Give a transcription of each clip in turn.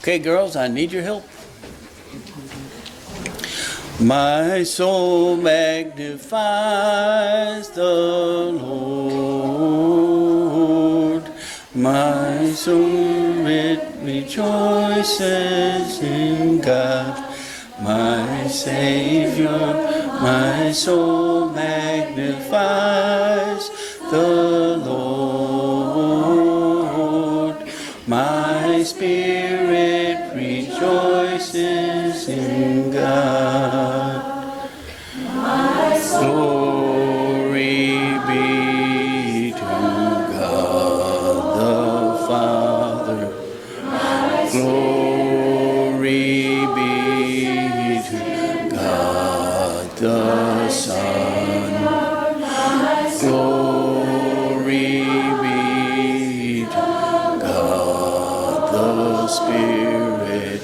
Okay, girls, I need your help. My soul magnifies the Lord. My soul rejoices in God, my Savior. My soul magnifies the Lord. My spirit rejoices in God. Glory be to God the Father. Glory be to God the Son. Glory be to God the Spirit.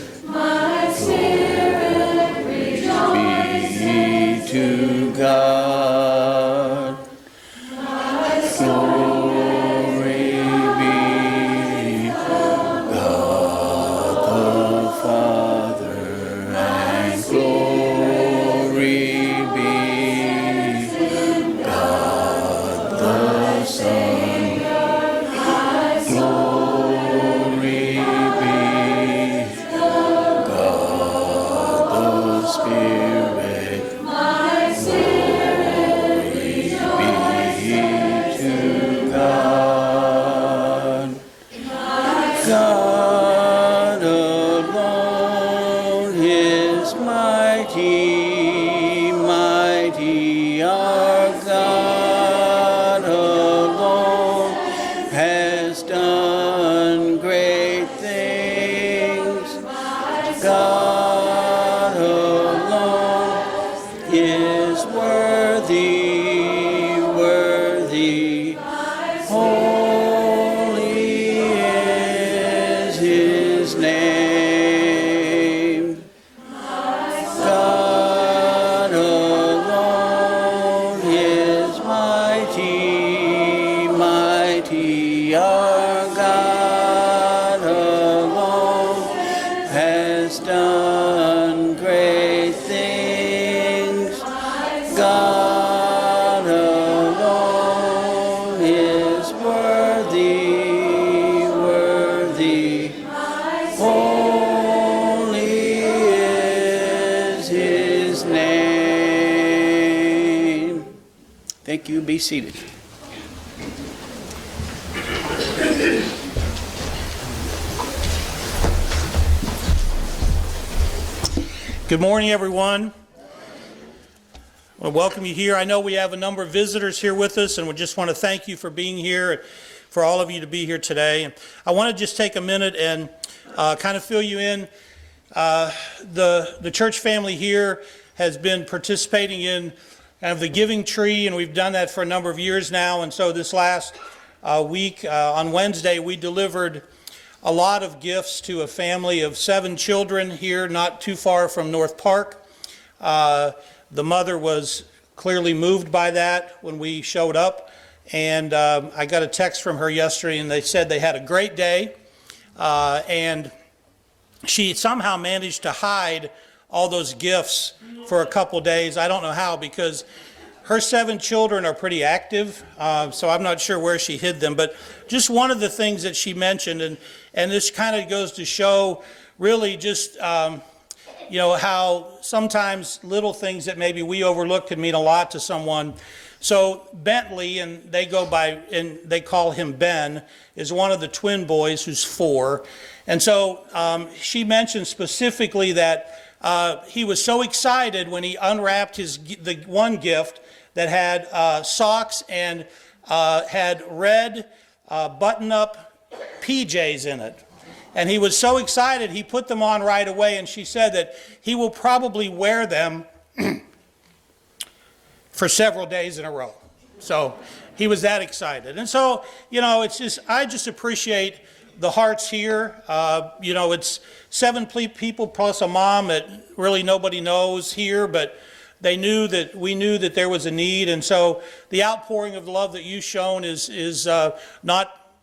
To God, glory be God the Father, and glory be God the Son, glory be God the Spirit. God alone is mighty, mighty. Our God alone has done great things. God alone is worthy, worthy. Holy is his name. God alone is mighty, mighty. Our God alone has done great things. God alone is worthy, worthy. Holy is his name. Thank you. Be seated. Good morning, everyone. I want to welcome you here. I know we have a number of visitors here with us, and we just want to thank you for being here, for all of you to be here today. And I want to just take a minute and kind of fill you in. The church family here has been participating in kind of the giving tree, and we've done that for a number of years now. And so this last week, on Wednesday, we delivered a lot of gifts to a family of 7 children here, not too far from North Park. The mother was clearly moved by that when we showed up, and I got a text from her yesterday, and they said they had a great day, and she somehow managed to hide all those gifts for a couple days. I don't know how, because her 7 children are pretty active, so I'm not sure where she hid them. But just one of the things that she mentioned, and this kind of goes to show really just how sometimes little things that maybe we overlook can mean a lot to someone. So Bentley, and they call him Ben, is one of the twin boys who's 4. And so she mentioned specifically that he was so excited when he unwrapped the one gift that had socks and had red button-up PJs in it. And he was so excited, he put them on right away, and she said that he will probably wear them for several days in a row. So he was that excited. And so, I just appreciate the hearts here. It's 7 people plus a mom that really nobody knows here, but we knew that there was a need. And so the outpouring of love that you've shown is not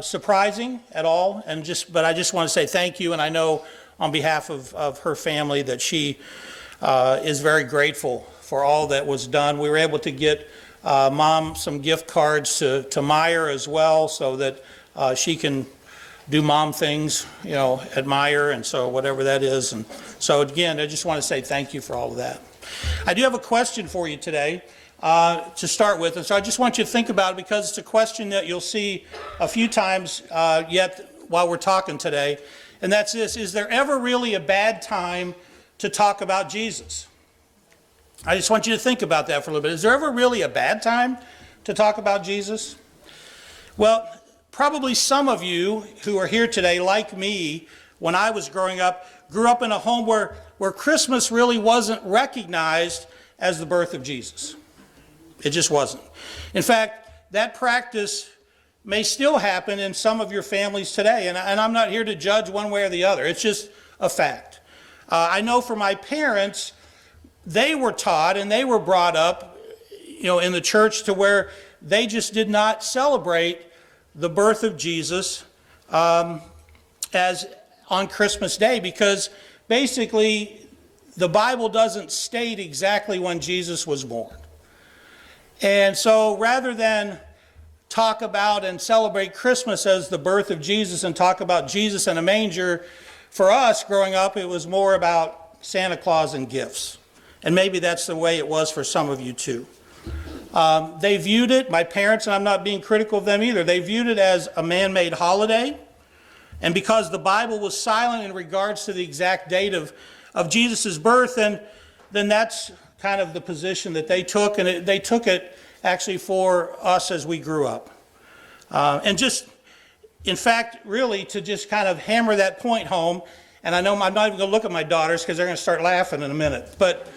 surprising at all, but I just want to say thank you, and I know on behalf of her family that she is very grateful for all that was done. We were able to get Mom some gift cards to Meyer as well, so that she can do mom things, at Meyer, and so whatever that is. And so again, I just want to say thank you for all of that. I do have a question for you today to start with, and so I just want you to think about it, because it's a question that you'll see a few times yet while we're talking today, and that's this: is there ever really a bad time to talk about Jesus? I just want you to think about that for a little bit. Is there ever really a bad time to talk about Jesus? Well, probably some of you who are here today, like me, when I was growing up, grew up in a home where Christmas really wasn't recognized as the birth of Jesus. It just wasn't. In fact, that practice may still happen in some of your families today, and I'm not here to judge one way or the other. It's just a fact. I know for my parents, they were taught and they were brought up, in the church to where they just did not celebrate the birth of Jesus as on Christmas Day, because basically the Bible doesn't state exactly when Jesus was born. And so rather than talk about and celebrate Christmas as the birth of Jesus and talk about Jesus in a manger, for us growing up, it was more about Santa Claus and gifts. And maybe that's the way it was for some of you too. They viewed it, my parents, and I'm not being critical of them either, they viewed it as a man-made holiday. And because the Bible was silent in regards to the exact date of Jesus' birth, then that's kind of the position that they took, and they took it actually for us as we grew up. And just, in fact, really to just kind of hammer that point home, and I know I'm not even going to look at my daughters because they're going to start laughing in a minute, but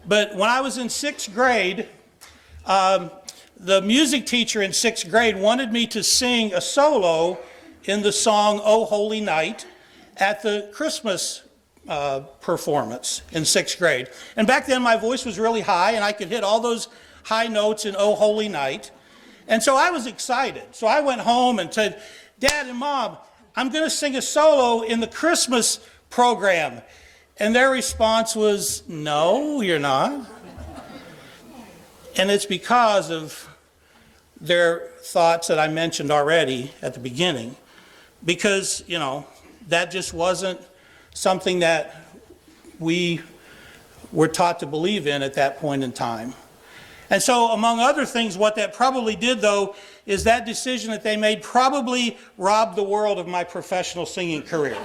when I was in 6th grade, the music teacher in 6th grade wanted me to sing a solo in the song "O Holy Night" at the Christmas performance in 6th grade. And back then my voice was really high and I could hit all those high notes in "O Holy Night." And so I was excited. So I went home and said, "Dad and Mom, I'm going to sing a solo in the Christmas program." And their response was, "No, you're not." And it's because of their thoughts that I mentioned already at the beginning. Because, that just wasn't something that we were taught to believe in at that point in time. And so, among other things, what that probably did, though, is that decision that they made probably robbed the world of my professional singing career.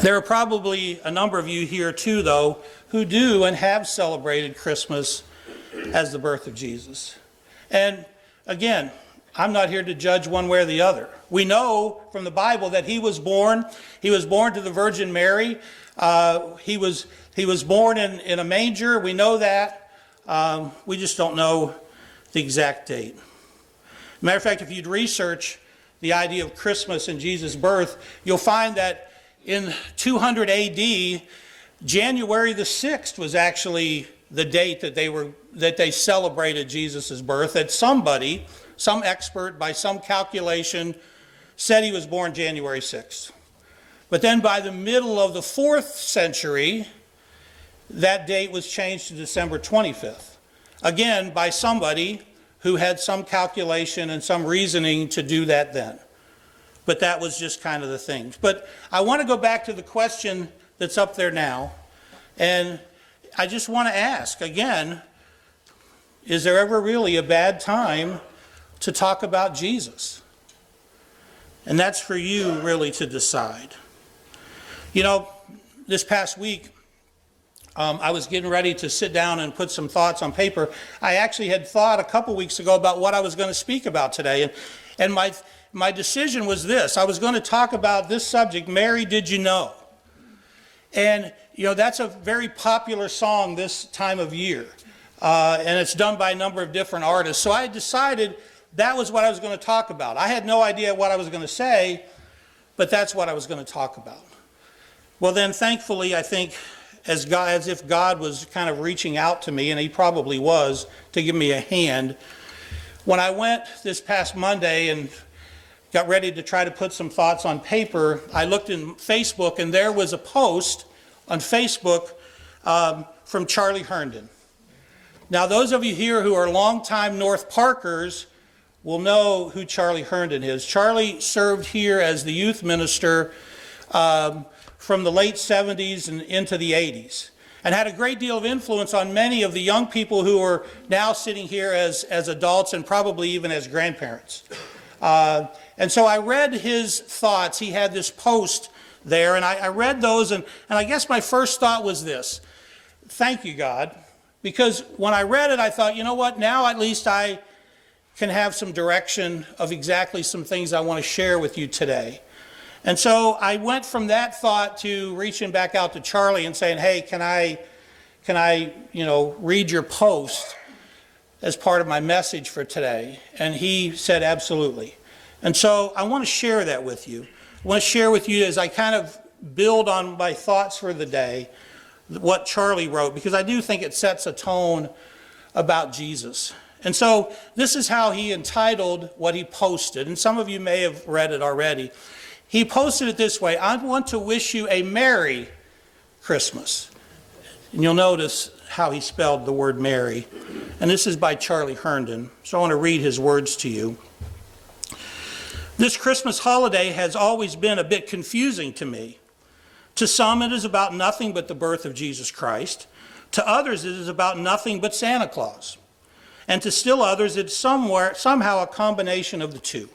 There are probably a number of you here, too, though, who do and have celebrated Christmas as the birth of Jesus. And again, I'm not here to judge one way or the other. We know from the Bible that he was born. He was born to the Virgin Mary. He was born in a manger. We know that. We just don't know the exact date. Matter of fact, if you'd research the idea of Christmas and Jesus' birth, you'll find that in 200 AD, January the 6th was actually the date that they celebrated Jesus' birth. That somebody, some expert, by some calculation, said he was born January 6th. But then by the middle of the 4th century, that date was changed to December 25th. Again, by somebody who had some calculation and some reasoning to do that then. But that was just kind of the thing. But I want to go back to the question that's up there now. And I just want to ask, again, is there ever really a bad time to talk about Jesus? And that's for you really to decide. This past week, I was getting ready to sit down and put some thoughts on paper. I actually had thought a couple weeks ago about what I was going to speak about today. And my decision was this. I was going to talk about this subject, "Mary, Did You Know?" And, that's a very popular song this time of year. And it's done by a number of different artists. So I decided that was what I was going to talk about. I had no idea what I was going to say, but that's what I was going to talk about. Well, then, thankfully, I think as if God was kind of reaching out to me, and he probably was, to give me a hand. When I went this past Monday and got ready to try to put some thoughts on paper, I looked in Facebook, and there was a post on Facebook from Charlie Herndon. Now, those of you here who are longtime North Parkers will know who Charlie Herndon is. Charlie served here as the youth minister from the late 70s and into the 80s, and had a great deal of influence on many of the young people who are now sitting here as adults and probably even as grandparents. And so I read his thoughts. He had this post there, and I read those, and I guess my first thought was this: thank you, God. Because when I read it, I thought, you know what, now at least I can have some direction of exactly some things I want to share with you today. And so I went from that thought to reaching back out to Charlie and saying, hey, can I read your post as part of my message for today? And he said, absolutely. And so I want to share that with you. I want to share with you as I kind of build on my thoughts for the day, what Charlie wrote, because I do think it sets a tone about Jesus. And so this is how he entitled what he posted, and some of you may have read it already. He posted it this way: I want to wish you a Merry Christmas. And you'll notice how he spelled the word Merry. And this is by Charlie Herndon, so I want to read his words to you. This Christmas holiday has always been a bit confusing to me. To some, it is about nothing but the birth of Jesus Christ. To others, it is about nothing but Santa Claus. And to still others, it's somehow a combination of the two.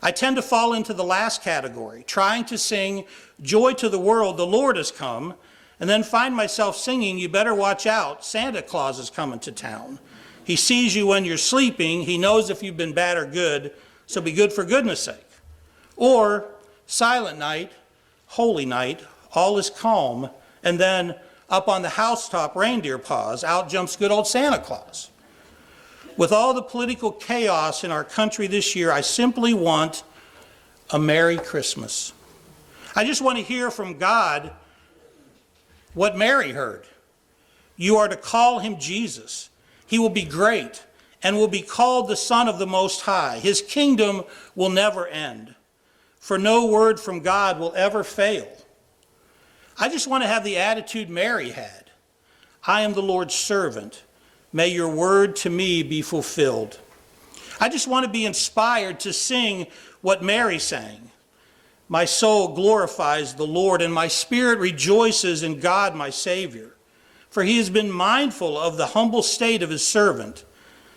I tend to fall into the last category, trying to sing "Joy to the World, the Lord has come," and then find myself singing "You better watch out, Santa Claus is coming to town. He sees you when you're sleeping, he knows if you've been bad or good, so be good for goodness sake." Or "Silent Night, Holy Night, all is calm," and then up on the housetop, reindeer paws, out jumps good old Santa Claus. With all the political chaos in our country this year, I simply want a Merry Christmas. I just want to hear from God what Mary heard. You are to call him Jesus. He will be great and will be called the Son of the Most High. His kingdom will never end, for no word from God will ever fail. I just want to have the attitude Mary had. I am the Lord's servant. May your word to me be fulfilled. I just want to be inspired to sing what Mary sang. My soul glorifies the Lord, and my spirit rejoices in God my Savior. For he has been mindful of the humble state of his servant.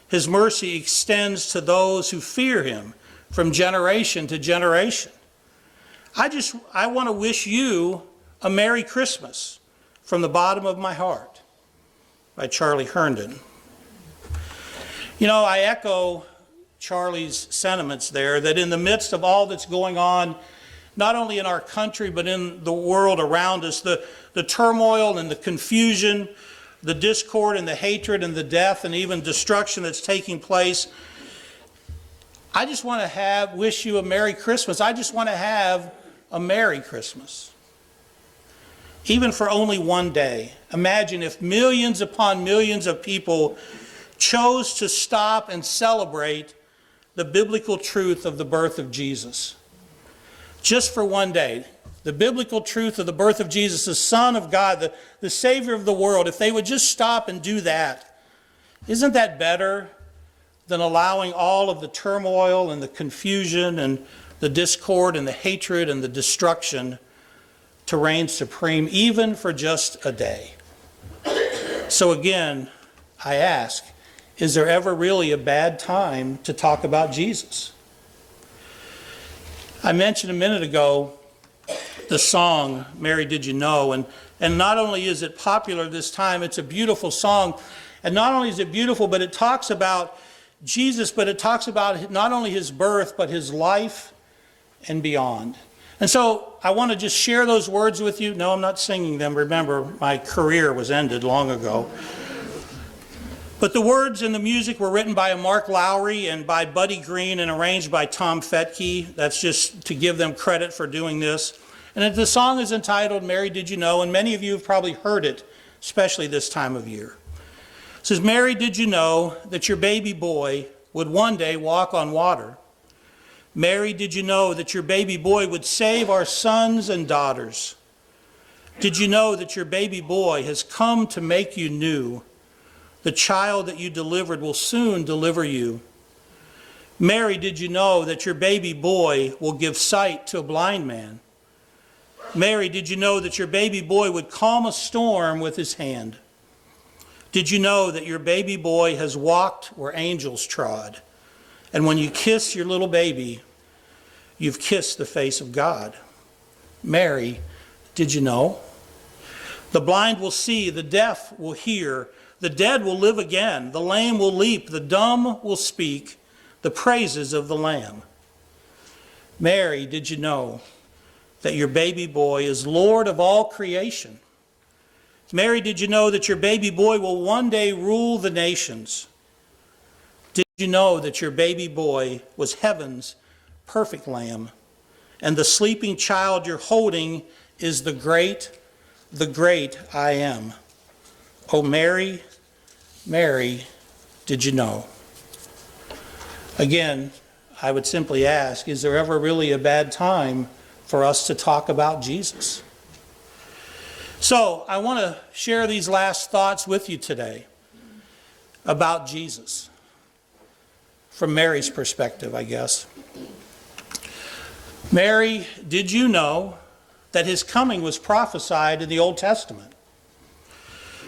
His mercy extends to those who fear him from generation to generation. I want to wish you a Merry Christmas from the bottom of my heart, by Charlie Herndon. You know, I echo Charlie's sentiments there, that in the midst of all that's going on, not only in our country, but in the world around us, the turmoil and the confusion, the discord and the hatred and the death and even destruction that's taking place, I just want to wish you a Merry Christmas. I just want to have a Merry Christmas. Even for only one day. Imagine if millions upon millions of people chose to stop and celebrate the biblical truth of the birth of Jesus. Just for one day. The biblical truth of the birth of Jesus, the Son of God, the Savior of the world. If they would just stop and do that, isn't that better than allowing all of the turmoil and the confusion and the discord and the hatred and the destruction to reign supreme, even for just a day? So again, I ask, is there ever really a bad time to talk about Jesus? I mentioned a minute ago the song, Mary Did You Know? And not only is it popular this time, it's a beautiful song. And not only is it beautiful, but it talks about Jesus, but it talks about not only his birth, but his life and beyond. And so I want to just share those words with you. No, I'm not singing them. Remember, my career was ended long ago. But the words and the music were written by Mark Lowry and by Buddy Green and arranged by Tom Fetke. That's just to give them credit for doing this. And the song is entitled, Mary, Did You Know? And many of you have probably heard it, especially this time of year. It says, Mary, did you know that your baby boy would one day walk on water? Mary, did you know that your baby boy would save our sons and daughters? Did you know that your baby boy has come to make you new? The child that you delivered will soon deliver you. Mary, did you know that your baby boy will give sight to a blind man? Mary, did you know that your baby boy would calm a storm with his hand? Did you know that your baby boy has walked where angels trod? And when you kiss your little baby, you've kissed the face of God. Mary, did you know? The blind will see, the deaf will hear, the dead will live again, the lame will leap, the dumb will speak the praises of the Lamb. Mary, did you know that your baby boy is Lord of all creation? Mary, did you know that your baby boy will one day rule the nations? Did you know that your baby boy was heaven's perfect lamb? And the sleeping child you're holding is the great I am. Oh, Mary, Mary, did you know? Again, I would simply ask, is there ever really a bad time for us to talk about Jesus? So I want to share these last thoughts with you today about Jesus, from Mary's perspective, I guess. Mary, did you know that his coming was prophesied in the Old Testament?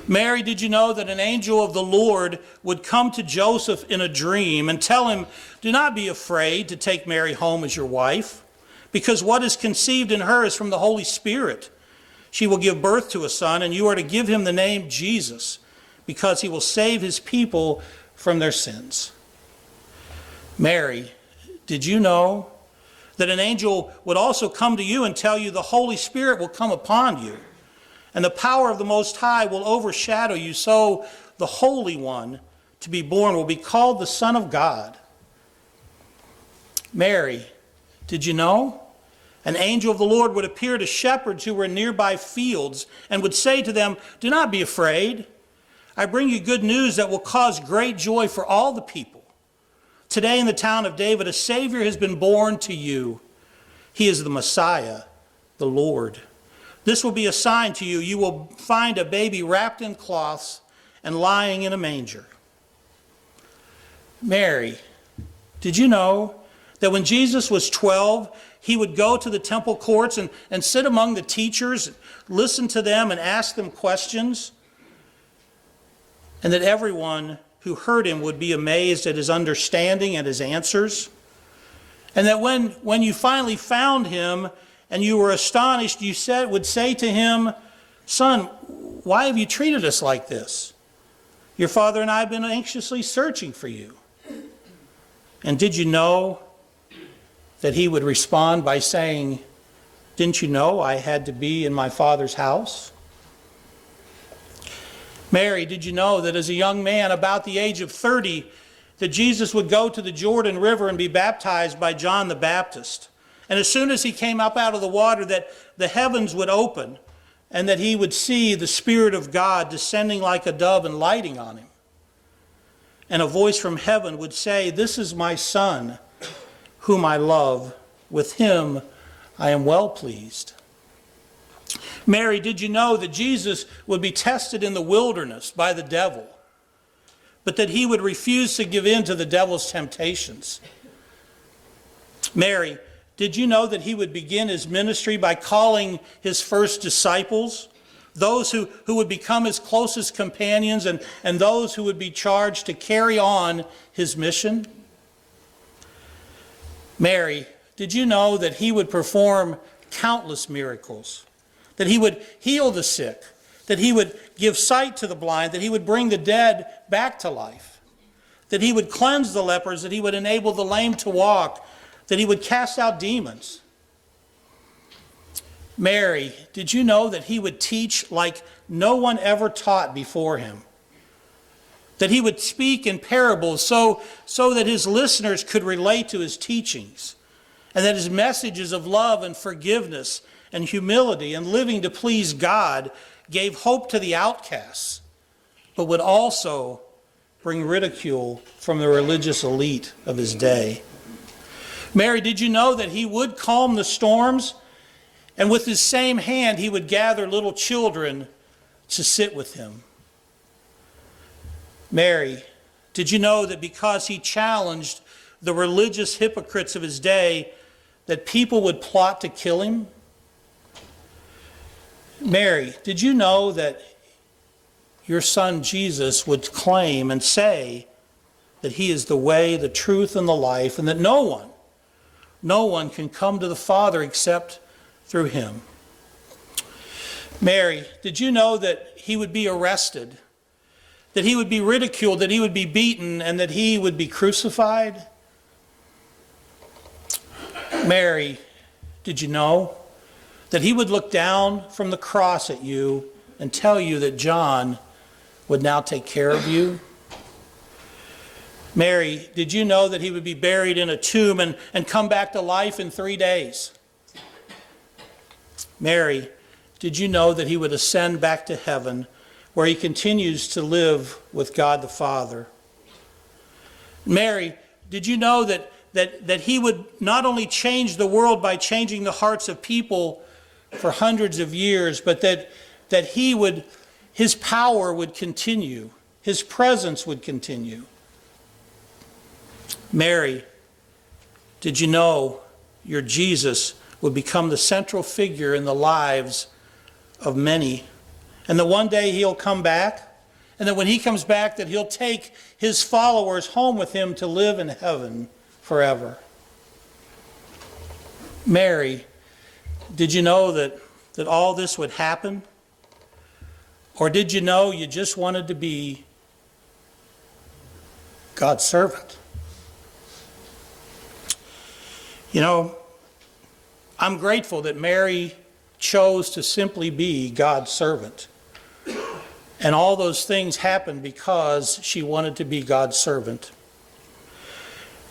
Mary, did you know that an angel of the Lord would come to Joseph in a dream and tell him, do not be afraid to take Mary home as your wife, because what is conceived in her is from the Holy Spirit. She will give birth to a son, and you are to give him the name Jesus, because he will save his people from their sins. Mary, did you know that an angel would also come to you and tell you the Holy Spirit will come upon you, and the power of the Most High will overshadow you, so the Holy One to be born will be called the Son of God? Mary, did you know? An angel of the Lord would appear to shepherds who were in nearby fields and would say to them, do not be afraid. I bring you good news that will cause great joy for all the people. Today in the town of David, a Savior has been born to you. He is the Messiah, the Lord. This will be a sign to you. You will find a baby wrapped in cloths and lying in a manger. Mary, did you know that when Jesus was 12, he would go to the temple courts and sit among the teachers, listen to them and ask them questions, and that everyone who heard him would be amazed at his understanding and his answers? And that when you finally found him and you were astonished, you would say to him, son, why have you treated us like this? Your father and I have been anxiously searching for you. And did you know that he would respond by saying, didn't you know I had to be in my Father's house? Mary, did you know that as a young man about the age of 30, that Jesus would go to the Jordan River and be baptized by John the Baptist? And as soon as he came up out of the water, that the heavens would open and that he would see the Spirit of God descending like a dove and lighting on him. And a voice from heaven would say, this is my Son, whom I love. With him I am well pleased. Mary, did you know that Jesus would be tested in the wilderness by the devil, but that he would refuse to give in to the devil's temptations? Mary, did you know that he would begin his ministry by calling his first disciples, those who would become his closest companions and those who would be charged to carry on his mission? Mary, did you know that he would perform countless miracles, that he would heal the sick, that he would give sight to the blind, that he would bring the dead back to life, that he would cleanse the lepers, that he would enable the lame to walk, that he would cast out demons? Mary, did you know that he would teach like no one ever taught before him? That he would speak in parables so that his listeners could relate to his teachings, and that his messages of love and forgiveness and humility and living to please God gave hope to the outcasts, but would also bring ridicule from the religious elite of his day. Mary, did you know that he would calm the storms, and with his same hand he would gather little children to sit with him? Mary, did you know that because he challenged the religious hypocrites of his day, that people would plot to kill him? Mary, did you know that your son Jesus would claim and say that he is the way, the truth, and the life, and that no one can come to the Father except through him? Mary, did you know that he would be arrested, that he would be ridiculed, that he would be beaten, and that he would be crucified? Mary, did you know that he would look down from the cross at you and tell you that John would now take care of you? Mary, did you know that he would be buried in a tomb and come back to life in 3 days? Mary, did you know that he would ascend back to heaven, where he continues to live with God the Father? Mary, did you know that he would not only change the world by changing the hearts of people for hundreds of years, but that his power would continue, his presence would continue? Mary, did you know your Jesus would become the central figure in the lives of many, and that one day he'll come back, and that when he comes back that he'll take his followers home with him to live in heaven forever? Mary, did you know that all this would happen? Or did you know you just wanted to be God's servant? You know, I'm grateful that Mary chose to simply be God's servant. And all those things happened because she wanted to be God's servant.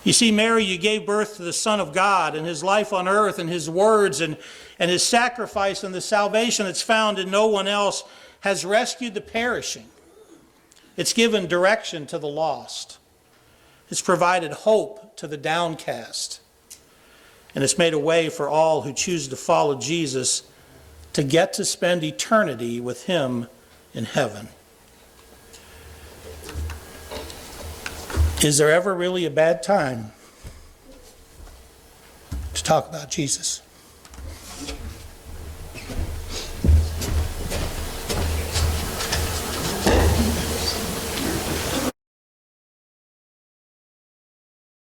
You see, Mary, you gave birth to the Son of God, and his life on earth and his words and his sacrifice and the salvation that's found in no one else has rescued the perishing. It's given direction to the lost. It's provided hope to the downcast. And it's made a way for all who choose to follow Jesus to get to spend eternity with him in heaven. Is there ever really a bad time to talk about Jesus?